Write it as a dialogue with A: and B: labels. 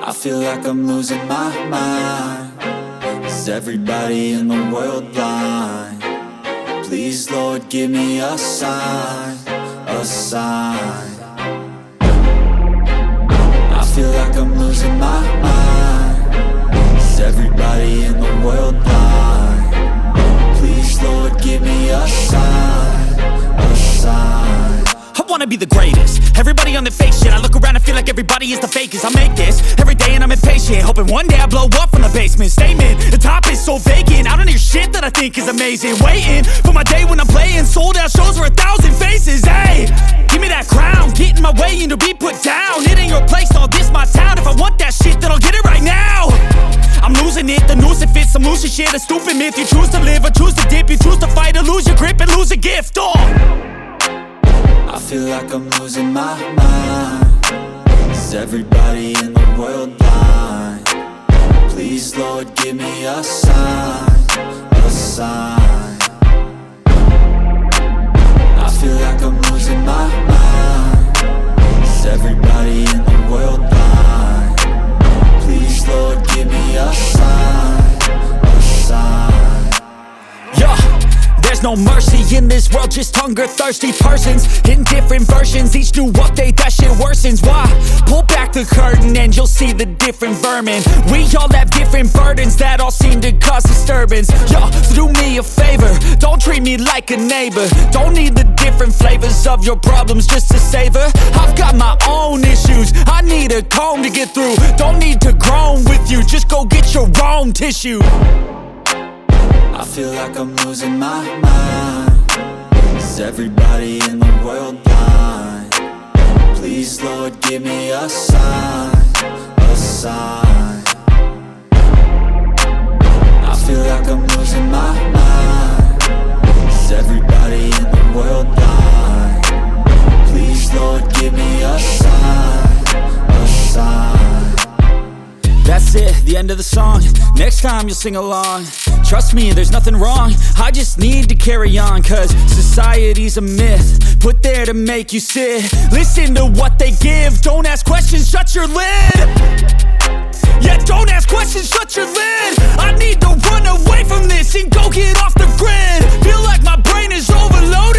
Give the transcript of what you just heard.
A: I feel like I'm losing my mind. Is everybody in the world blind? Please, Lord, give me a sign, a sign. I feel like I'm losing my mind. Is everybody in the world blind? Please, Lord, give me a sign, a sign.
B: I wanna be the greatest. Everybody on the fake shit. I look around and feel like everybody is the fakest. I make this every day and I'm impatient, hoping one day I blow up from the basement. Statement, the top is so vacant. I don't hear shit that I think is amazing. Waiting for my day when I'm playing sold out shows for 1,000 faces. Hey, give me that crown, get in my way and to be put down. It ain't your place, no, this my town. If I want that shit, then I'll get it right now. I'm losing it, the noose it fits, some losing shit. A stupid myth, you choose to live or choose to dip. You choose to fight or lose your grip and lose a gift.
A: I feel like I'm losing my mind. Is everybody in the world blind? Please, Lord, give me a sign, a sign. I feel like I'm losing my mind. Is everybody in the world blind? Please, Lord, give me a sign, a sign.
B: Yeah. There's no mercy in this world, just hunger-thirsty persons in different versions. Each new update, that shit worsens. Why? Pull back the curtain and you'll see the different vermin. We all have different burdens that all seem to cause disturbance. Yo, so do me a favor, don't treat me like a neighbor. Don't need the different flavors of your problems just to savor. I've got my own issues, I need a comb to get through. Don't need to groan with you, just go get your own tissue.
A: I feel like I'm losing my mind. Is everybody in the world blind? Please, Lord, give me a sign, a sign. I feel like I'm losing my mind. Is everybody in the world blind? Please, Lord, give me a sign, a sign.
B: That's it, the end of the song. Next time you'll sing along. Trust me, there's nothing wrong. I just need to carry on, cause society's a myth put there to make you sit. Listen to what they give. Don't ask questions, shut your lid. Yeah, don't ask questions, shut your lid. I need to run away from this and go get off the grid. Feel like my brain is overloaded.